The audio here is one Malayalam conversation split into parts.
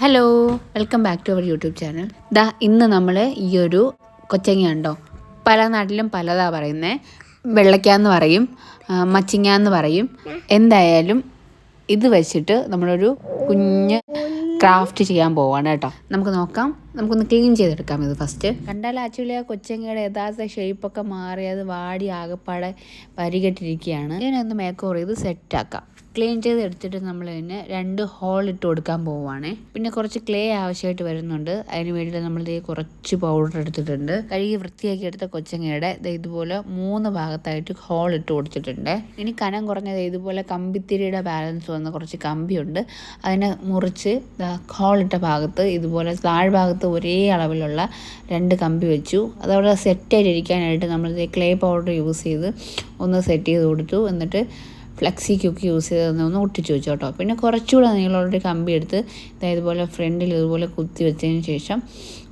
Hello, welcome back to our YouTube channel. ഇന്ന് നമ്മൾ ഈ ഒരു കൊച്ചങ്ങ ഉണ്ടോ, പല നാട്ടിലും പലതാ പറയുന്നത്. വെള്ളയ്ക്കാന്ന് പറയും, മച്ചിങ്ങാന്ന് പറയും. എന്തായാലും ഇത് വെച്ചിട്ട് നമ്മളൊരു കുഞ്ഞ് ക്രാഫ്റ്റ് ചെയ്യാൻ പോവാണ് കേട്ടോ. നമുക്ക് നോക്കാം, നമുക്കൊന്ന് ക്ലീൻ ചെയ്തെടുക്കാം. ഇത് ഫസ്റ്റ് കണ്ടാൽ ആക്ച്വലി ആ കൊച്ചങ്ങയുടെ യഥാർത്ഥ ഷേപ്പൊക്കെ മാറി അത് വാടി ആകെപ്പാടെ പരികെട്ടിരിക്കുകയാണ്. ഇതിനൊന്ന് മേക്ക് ഓവർ ചെയ്ത് സെറ്റാക്കാം. ക്ലീൻ ചെയ്ത് എടുത്തിട്ട് നമ്മൾ ഇതിന് 2 ഹോൾ ഇട്ട് കൊടുക്കാൻ പോവുകയാണേ. പിന്നെ കുറച്ച് ക്ലേ ആവശ്യമായിട്ട് വരുന്നുണ്ട്. അതിന് വേണ്ടിയിട്ട് നമ്മൾ കുറച്ച് പൗഡർ എടുത്തിട്ടുണ്ട്. കഴുകി വൃത്തിയാക്കി എടുത്ത കൊച്ചങ്ങയുടെ ഇതുപോലെ 3 ഭാഗത്തായിട്ട് ഹോൾ ഇട്ട് കൊടുത്തിട്ടുണ്ട്. ഇനി കനം കുറഞ്ഞത് ഇതുപോലെ കമ്പിത്തിരിയുടെ ബാലൻസ് വന്ന കുറച്ച് കമ്പിയുണ്ട്. അതിനെ മുറിച്ച് ഹോളിട്ട ഭാഗത്ത് ഇതുപോലെ താഴ്ഭാഗത്ത് ഒരേ അളവിലുള്ള 2 കമ്പി വെച്ചു. അതവിടെ സെറ്റായിട്ടിരിക്കാനായിട്ട് നമ്മൾ ക്ലേ പൗഡർ യൂസ് ചെയ്ത് ഒന്ന് സെറ്റ് ചെയ്ത് കൊടുത്തു. എന്നിട്ട് ഫ്ലെക്സി ക്യൂക്ക് യൂസ് ചെയ്ത് ഒന്ന് ഒട്ടിച്ച് വെച്ചു കേട്ടോ. പിന്നെ കുറച്ചുകൂടെ നീളമുള്ളൊരു കമ്പി എടുത്ത് ഇതുപോലെ ഫ്രണ്ടിൽ ഇതുപോലെ കുത്തി വെച്ചതിന് ശേഷം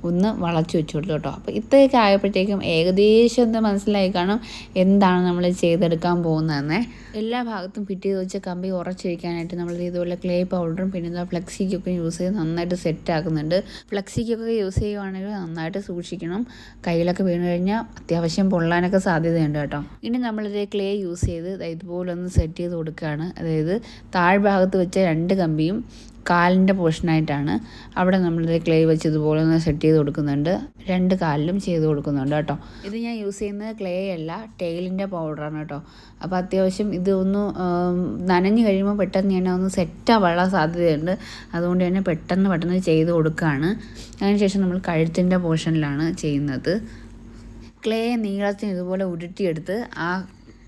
ഒന്ന് വളച്ച് വെച്ച് കൊടുത്തു കേട്ടോ. അപ്പോൾ ഇത്രയൊക്കെ ആയപ്പോഴത്തേക്കും ഏകദേശം ഒന്ന് മനസ്സിലായി കാണും എന്താണ് നമ്മൾ ചെയ്തെടുക്കാൻ പോകുന്നതെന്ന്. എല്ലാ ഭാഗത്തും ഫിറ്റ് ചെയ്ത് വെച്ച കമ്പി ഉറച്ചിരിക്കാനായിട്ട് നമ്മൾ ഇതുപോലെ ക്ലേ പൗഡറും പിന്നെ ഫ്ലെക്സി ക്യൂക്കും യൂസ് ചെയ്ത് നന്നായിട്ട് സെറ്റ് ആക്കുന്നുണ്ട്. ഫ്ലെക്സി ക്യൂക്കൊക്കെ യൂസ് ചെയ്യുവാണെങ്കിൽ നന്നായിട്ട് സൂക്ഷിക്കണം. കയ്യിലൊക്കെ വീണ് കഴിഞ്ഞാൽ അത്യാവശ്യം പൊള്ളാനൊക്കെ സാധ്യതയുണ്ട് കേട്ടോ. ഇനി നമ്മളിത് ക്ലേ യൂസ് ചെയ്ത് ഇതുപോലെ ഒന്ന് സെറ്റ് ചെയ്ത് കൊടുക്കുകയാണ്. അതായത് താഴ്ഭാഗത്ത് വെച്ച 2 കമ്പിയും കാലിൻ്റെ പോർഷനായിട്ടാണ്. അവിടെ നമ്മളിത് ക്ലേ വെച്ച് ഇതുപോലെ ഒന്ന് സെറ്റ് ചെയ്ത് കൊടുക്കുന്നുണ്ട്. 2 കാലിലും ചെയ്ത് കൊടുക്കുന്നുണ്ട് കേട്ടോ. ഇത് ഞാൻ യൂസ് ചെയ്യുന്നത് ക്ലേ അല്ല, ടെയിലിൻ്റെ പൗഡറാണ് കേട്ടോ. അപ്പോൾ അത്യാവശ്യം ഇതൊന്ന് നനഞ്ഞ് കഴിയുമ്പോൾ പെട്ടെന്ന് തന്നെ ഒന്ന് സെറ്റാവാനുള്ള സാധ്യതയുണ്ട്. അതുകൊണ്ട് തന്നെ പെട്ടെന്ന് ചെയ്ത് കൊടുക്കുകയാണ്. അതിനുശേഷം നമ്മൾ കഴുത്തിൻ്റെ പോർഷനിലാണ് ചെയ്യുന്നത്. ക്ലേ നീളത്തിന് ഇതുപോലെ ഉരുട്ടിയെടുത്ത് ആ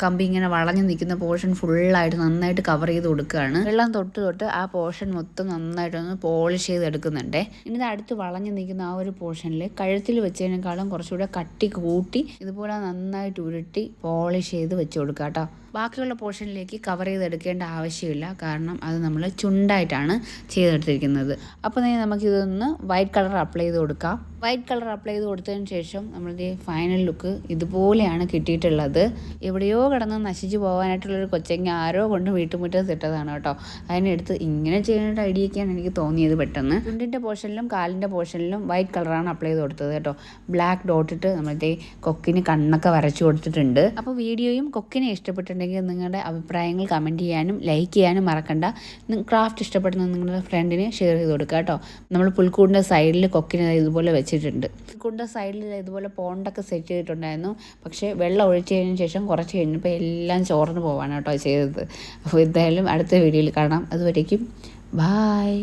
കമ്പി ഇങ്ങനെ വളഞ്ഞു നിൽക്കുന്ന പോർഷൻ ഫുള്ളായിട്ട് നന്നായിട്ട് കവർ ചെയ്ത് കൊടുക്കുകയാണ്. വെള്ളം തൊട്ട് ആ പോർഷൻ മൊത്തം നന്നായിട്ടൊന്ന് പോളിഷ് ചെയ്തെടുക്കുന്നുണ്ട്. ഇനി ഇത് അടുത്ത് വളഞ്ഞു നിൽക്കുന്ന ആ ഒരു പോർഷനിൽ കഴുത്തിൽ വെച്ചതിനേക്കാളും കുറച്ചുകൂടെ കട്ടി കൂട്ടി ഇതുപോലെ നന്നായിട്ട് ഉരുട്ടി പോളിഷ് ചെയ്ത് വെച്ച് കൊടുക്കുക കേട്ടോ. ബാക്കിയുള്ള പോർഷനിലേക്ക് കവർ ചെയ്തെടുക്കേണ്ട ആവശ്യമില്ല, കാരണം അത് നമ്മൾ ചുണ്ടായിട്ടാണ് ചെയ്തെടുത്തിരിക്കുന്നത്. അപ്പോൾ നമുക്കിതൊന്ന് വൈറ്റ് കളർ അപ്ലൈ ചെയ്ത് കൊടുക്കാം. വൈറ്റ് കളർ അപ്ലൈ ചെയ്ത് കൊടുത്തതിന് ശേഷം നമ്മളുടെ ഫൈനൽ ലുക്ക് ഇതുപോലെയാണ് കിട്ടിയിട്ടുള്ളത്. എവിടെയോ കിടന്ന് നശിച്ചു പോകാനായിട്ടുള്ളൊരു കൊച്ചങ്ങ ആരോ കൊണ്ട് വീട്ടുമുറ്റത്ത് ഇട്ടതാണ് കേട്ടോ. അതിനെടുത്ത് ഇങ്ങനെ ചെയ്യാനായിട്ട് ഐഡിയൊക്കെയാണ് എനിക്ക് തോന്നിയത് പെട്ടെന്ന്. ചുണ്ടിൻ്റെ പോർഷനിലും കാലിൻ്റെ പോർഷനിലും വൈറ്റ് കളറാണ് അപ്ലൈ ചെയ്ത് കൊടുത്തത് കേട്ടോ. ബ്ലാക്ക് ഡോട്ടിട്ട് നമ്മളുടെ കൊക്കിന് കണ്ണൊക്കെ വരച്ചു കൊടുത്തിട്ടുണ്ട്. അപ്പോൾ വീഡിയോയും കൊക്കിനെ ഇഷ്ടപ്പെട്ടിട്ടുണ്ടെങ്കിൽ നിങ്ങളുടെ അഭിപ്രായങ്ങൾ കമൻറ്റ് ചെയ്യാനും ലൈക്ക് ചെയ്യാനും മറക്കണ്ട. ക്രാഫ്റ്റ് ഇഷ്ടപ്പെടുന്ന നിങ്ങളുടെ ഫ്രണ്ടിന് ഷെയർ ചെയ്ത് കൊടുക്കുക കേട്ടോ. നമ്മൾ പുൽക്കൂടിൻ്റെ സൈഡിൽ കൊക്കിനെ ഇതുപോലെ വെച്ചിട്ടുണ്ട്. പുൽക്കൂടിൻ്റെ സൈഡിൽ ഇതുപോലെ പോണ്ടൊക്കെ സെറ്റ് ചെയ്തിട്ടുണ്ടായിരുന്നു. പക്ഷേ വെള്ളം ഒഴിച്ചതിന് ശേഷം കുറച്ച് കഴിഞ്ഞപ്പോൾ എല്ലാം ചോർന്ന് പോവാണ് കേട്ടോ ചെയ്തത്. അപ്പോൾ എന്തായാലും അടുത്ത വീഡിയോയിൽ കാണാം. അതുവരേക്കും ബായ്.